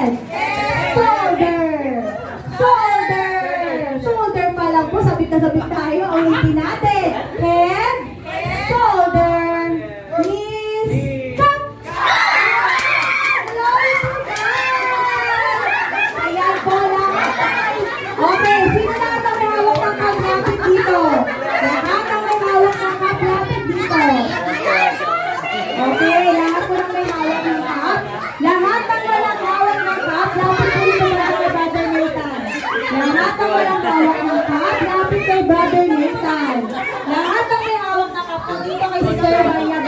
Head. Shoulder. Shoulder. Shoulder pa lang po. Sabit na sabit tayo. Ulitin natin. Head. Shoulder. Knees. Cut. Love it po guys. Ayan po lahat. Okay. Sino lahat ang may hawak ng cup? Lapit dito. Lahat ang may hawak ng cup. Lapit dito. Okay. Lahat po ng may hawak ng cup. Lahat ng walang hawak ng cup. Lapit po dito sa kay Brother Nathan. Lahat ng walang hawak ng cup. Lapit kay Brother Nathan. Lahat ng may hawak ng cup. Dito kay Sister Maria